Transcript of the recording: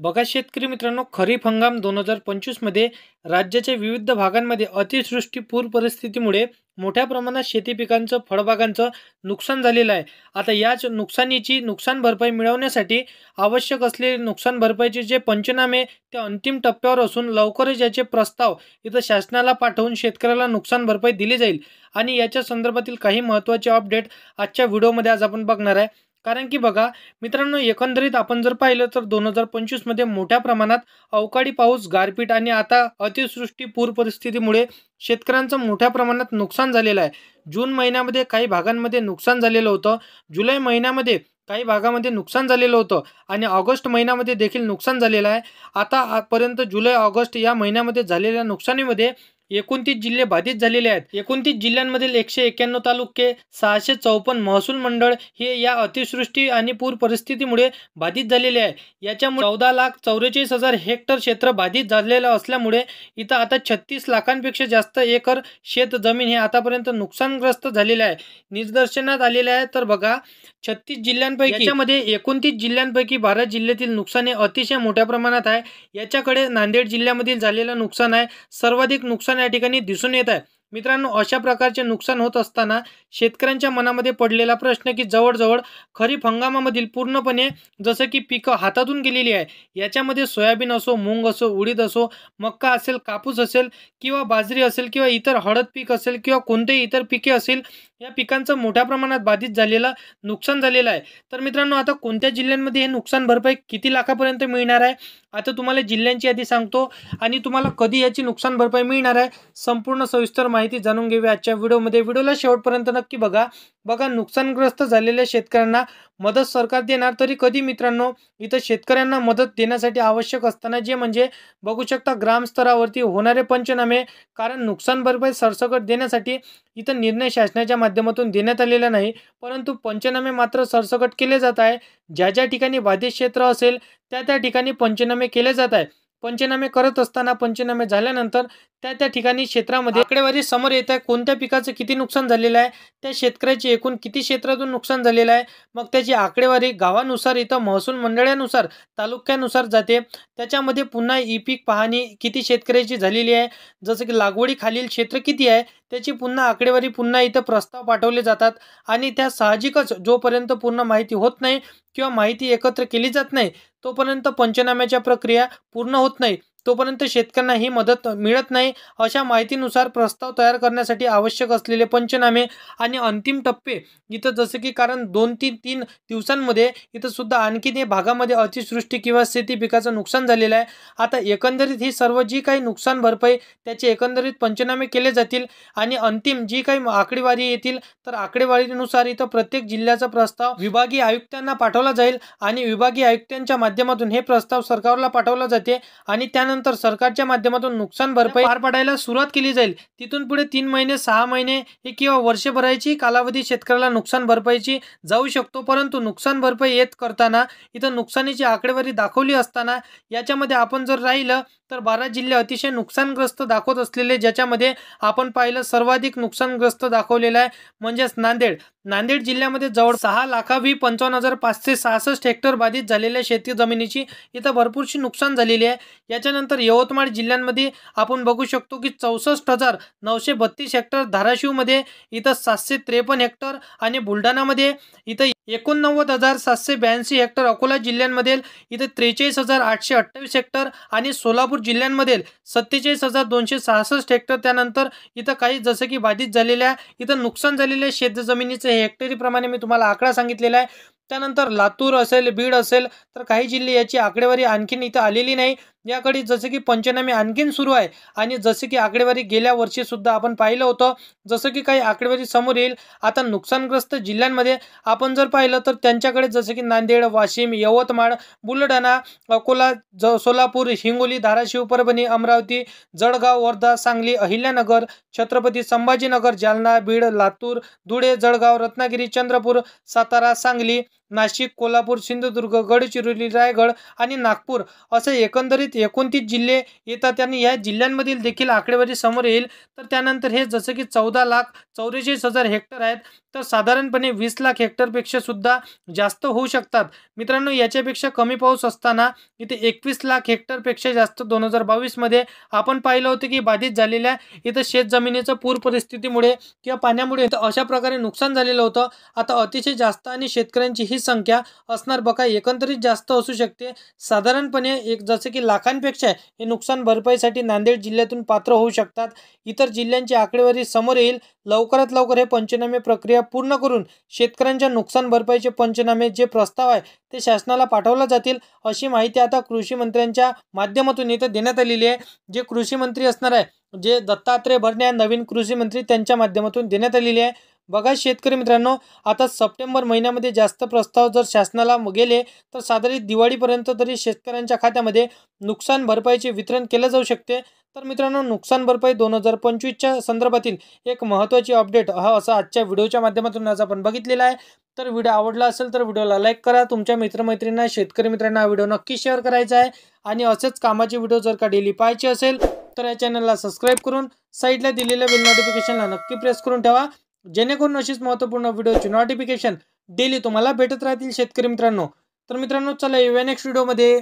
बघा शेतकरी मित्रांनो, खरीप हंगाम 2025 मध्ये राज्याच्या विविध भागांमध्ये अतिवृष्टी पूर परिस्थितीमुळे मोठ्या प्रमाणात शेती पिकांचं फळबागांचं नुकसान झालेलं आहे. आता याच नुकसानीची नुकसान भरपाई मिळवण्यासाठी आवश्यक असलेले नुकसान भरपाईचे जे पंचनामे ते अंतिम टप्प्यावर असून लवकरच याचे प्रस्ताव इथं शासनाला पाठवून शेतकऱ्याला नुकसान भरपाई दिली जाईल. आणि याच्या संदर्भातील काही महत्त्वाचे अपडेट आजच्या व्हिडिओमध्ये आज आपण बघणार आहे. कारण की बघा मित्रांनो, एकंदरीत आपण जर पाहिलं तर 2025 मध्ये मोठ्या प्रमाणात अवकाळी पाऊस, गारपीट आणि आता अतिवृष्टी पूर परिस्थितीमुळे शेतकऱ्यांचं मोठ्या प्रमाणात नुकसान झालेलं आहे. जून महिन्यामध्ये काही भागांमध्ये नुकसान झालेलं होतं, जुलै महिन्यामध्ये काही भागामध्ये नुकसान झालेलं होतं आणि ऑगस्ट महिन्यामध्ये देखील नुकसान झालेलं आहे. आता आजपर्यंत जुलै ऑगस्ट या महिन्यामध्ये झालेल्या नुकसानीमध्ये 29 जिल्हे बाधित झालेले आहेत. 29 जिल्ह्यांमधील 191 तालुके, 654 महसूल मंडळ हे या अतिवृष्टी आणि पूर परिस्थितीमुळे बाधित झालेले आहे. याच्यामुळे 14,44,000 हेक्टर क्षेत्र बाधित झालेलं असल्यामुळे इथं आता 36 लाखांपेक्षा जास्त एकर शेत जमीन हे आतापर्यंत नुकसानग्रस्त झालेले आहे. निदर्शनात आलेले आहे. तर बघा 36 जिल्ह्यांपैकी याच्यामध्ये 29 जिल्ह्यांपैकी 12 जिल्ह्यातील नुकसान हे अतिशय मोठ्या प्रमाणात आहे. याच्याकडे नांदेड जिल्ह्यामधील झालेलं नुकसान आहे. सर्वाधिक नुकसान या ठिकाणी दिसून येत आहे. मित्रांनो, अशा प्रकारचे नुकसान होत असताना शेतकऱ्यांच्या मनामध्ये पडलेला प्रश्न की जवळजवळ खरीप हंगामामधील पूर्णपणे जसं की पिकं हातातून गेलेली आहे. याच्यामध्ये सोयाबीन असो, मूग असो, उडीद असो, मक्का असेल, कापूस असेल किंवा बाजरी असेल किंवा इतर हळद पीक असेल किंवा कोणतेही इतर पिके असेल, या पिकांचं मोठ्या प्रमाणात बाधित झालेलं नुकसान झालेलं आहे. तर मित्रांनो, आता कोणत्या जिल्ह्यांमध्ये हे नुकसान भरपाई किती लाखापर्यंत मिळणार आहे, आता तुम्हाला जिल्ह्यांची यादी सांगतो आणि तुम्हाला कधी याची नुकसान भरपाई मिळणार आहे संपूर्ण सविस्तर माहिती जाणून घेऊया आजच्या व्हिडिओमध्ये. व्हिडिओला शेवटपर्यंत नक्की बघा. नुकसानग्रस्त झालेल्या शेतकऱ्यांना मदत सरकार देणार, तरी कधी मित्रांनो, इथं शेतकऱ्यांना मदत देण्यासाठी आवश्यक असताना जे म्हणजे बघू शकता ग्रामस्तरावरती होणारे पंचनामे, कारण नुकसान भरपाई सरसकट देण्यासाठी इथं निर्णय शासनाच्या माध्यमातून देण्यात आलेला नाही, परंतु पंचनामे मात्र सरसकट केले जात आहे. ज्या ज्या ठिकाणी बाधित क्षेत्र असेल त्या ठिकाणी पंचनामे केले जात आहे. पंचनामे करत असताना पंचनामे झाल्यानंतर त्या ठिकाणी क्षेत्रामध्ये आकडेवारी समोर येत आहे. कोणत्या पिकाचं किती नुकसान झालेलं आहे, त्या शेतकऱ्याचे एकूण किती क्षेत्रातून नुकसान झालेलं आहे, मग त्याची आकडेवारी गावानुसार, इथं महसूल मंडळानुसार, तालुक्यानुसार जाते. त्याच्यामध्ये पुन्हा ई पीक पाहणी किती शेतकऱ्याची झालेली आहे, जसं की लागवडीखालील क्षेत्र किती आहे, त्याची पुन्हा आकडेवारी पुन्हा इथं प्रस्ताव पाठवले जातात. आणि त्या साहजिकच जोपर्यंत पूर्ण माहिती होत नाही किंवा माहिती एकत्र केली जात नाही तोपर्यंत पंचनाम्याच्या प्रक्रिया पूर्ण होत नाही, तोपर्यंत शेतकऱ्यांना ही मदत मिळत नाही. अशा माहितीनुसार प्रस्ताव तयार करण्यासाठी आवश्यक असलेले पंचनामे आणि अंतिम टप्पे इथं जसं की, कारण 2-3 दिवसांमध्ये इथं सुद्धा आणखीन हे भागामध्ये अतिवृष्टी किंवा शेती पिकाचं नुकसान झालेलं आहे. आता एकंदरीत ही सर्व जी काही नुकसान भरपाई त्याचे एकंदरीत पंचनामे केले जातील आणि अंतिम जी काही आकडेवारी येतील तर आकडेवारीनुसार इथं प्रत्येक जिल्ह्याचा प्रस्ताव विभागीय आयुक्तांना पाठवला जाईल आणि विभागीय आयुक्तांच्या माध्यमातून हे प्रस्ताव सरकारला पाठवला जाते आणि त्यानंतर सरकारच्या माध्यमातून नुकसान भरपाई पार पाडायला सुरुवात केली जाईल. तिथून पुढे 3 महिने, 6 महिने हे किंवा वर्षभराची कालावधी शेतकऱ्याला नुकसान भरपाईची जाऊ शकतो. परंतु नुकसान भरपाई येत करताना इथं नुकसानीची आकडेवारी दाखवली असताना याच्यामध्ये आपण जर राहिलं तर 12 जिल्हे अतिशय नुकसानग्रस्त दाखवत असलेले, ज्याच्यामध्ये आपण पाहिलं सर्वाधिक नुकसानग्रस्त दाखवलेलं आहे म्हणजेच नांदेड जिल्ह्यामध्ये जवळ 6,55,566 हेक्टर बाधित झालेल्या शेती जमिनीची इथं भरपूरशी नुकसान झालेली आहे. याच्यानंतर यवतमाळ जिल्ह्यांमध्ये आपण बघू शकतो की 64,932 हेक्टर, धाराशिवमध्ये इथं 753 हेक्टर आणि बुलढाणामध्ये इथं 89,782 हेक्टर, अकोला जिल्ह्यांमध्ये इथं 43,828 हेक्टर आणि सोलापूर जिल्ह्यांमध्ये 47,266 हेक्टर. त्यानंतर इथं काही जसं की बाधित झालेल्या, इथं नुकसान झालेल्या शेतजमिनीचे हेक्टरी प्रमाणे मी तुम्हाला आकडा सांगितलेला आहे. त्यानंतर लातूर असेल, बीड असेल, तर काही जिल्हे याची आकडेवारी आणखीन इथं आलेली नाही. याकडे जसं की पंचनामे आणखीन सुरू आहे आणि जसं की आकडेवारी गेल्या वर्षी सुद्धा आपण पाहिलं होतं, जसं की काही आकडेवारी समोर येईल. आता नुकसानग्रस्त जिल्ह्यांमध्ये आपण जर पाहिलं तर त्यांच्याकडे जसं की नांदेड, वाशिम, यवतमाळ, बुलढाणा, अकोला, सोलापूर, हिंगोली, धाराशिव, परभणी, अमरावती, जळगाव, वर्धा, सांगली, अहिल्यानगर, छत्रपती संभाजीनगर, जालना, बीड, लातूर, धुळे, जळगाव, रत्नागिरी, चंद्रपूर, सातारा, सांगली, नाशिक, कोल्हापूर, सिंधुदुर्ग, गडचिरोली, रायगड आणि नागपूर असे एकंदरीत 29 जिल्हे येतात आणि या जिल्ह्यांमधील देखील आकडेवारी समोर येईल. तर त्यानंतर हे जसं की 14,44,000 हेक्टर आहेत, तर साधारणपणे 20,00,000 हेक्टरपेक्षा सुद्धा जास्त होऊ शकतात. मित्रांनो, याच्यापेक्षा कमी पाऊस असताना इथे 21,00,000 हेक्टरपेक्षा जास्त 2022 मध्ये आपण पाहिलं होतं की बाधित झालेल्या इथं शेतजमिनीचं पूर परिस्थितीमुळे किंवा पाण्यामुळे इथं अशा प्रकारे नुकसान झालेलं होतं. आता अतिशय जास्त आणि शेतकऱ्यांची ही संख्या असणार बघा एकंदरीत जास्त असू शकते. साधारणपणे एक जसं की लाखांपेक्षा हे नुकसान भरपाईसाठी नांदेड जिल्ह्यातून पात्र होऊ शकतात. इतर जिल्ह्यांची आकडेवारी समोर येईल. लवकरात लवकर हे पंचनामे प्रक्रिया पूर्ण करून शेतकऱ्यांच्या नुकसान भरपाईचे पंचनामे जे प्रस्ताव आहे ते शासनाला पाठवले जातील, अशी माहिती आता कृषी मंत्र्यांच्या माध्यमातून इथं देण्यात आलेली आहे. जे कृषी मंत्री असणार आहे, जे दत्तात्रय भरणे नवीन कृषी मंत्री, त्यांच्या माध्यमातून देण्यात आलेली आहे. बघा शेतकरी मित्रांनो, आता सप्टेंबर महिन्यामध्ये जास्त प्रस्ताव जर शासनाला गेले तर साधारण दिवाळीपर्यंत तरी शेतकऱ्यांच्या खात्यामध्ये नुकसान भरपाईचे वितरण केले जाऊ शकते. तर मित्रांनो, नुकसान भरपाई 2025च्या संदर्भातील एक महत्त्वाची अपडेट असा आजच्या व्हिडिओच्या माध्यमातून आज आपण बघितलेला आहे. तर व्हिडिओ आवडला असेल तर व्हिडिओला लाईक करा. तुमच्या मित्रमैत्रिणींना, शेतकरी मित्रांना हा व्हिडिओ नक्की शेअर करायचा आहे. आणि असेच कामाचे व्हिडिओ जर का डेली पाहायचे असेल तर या चॅनलला सबस्क्राईब करून साईडला दिलेल्या बेल नोटिफिकेशनला नक्की प्रेस करून ठेवा, जेणेकरून अशीच महत्त्वपूर्ण व्हिडिओची नोटिफिकेशन डेली तुम्हाला भेटत राहतील शेतकरी मित्रांनो. तर मित्रांनो, चला येऊया नेक्स्ट व्हिडिओमध्ये.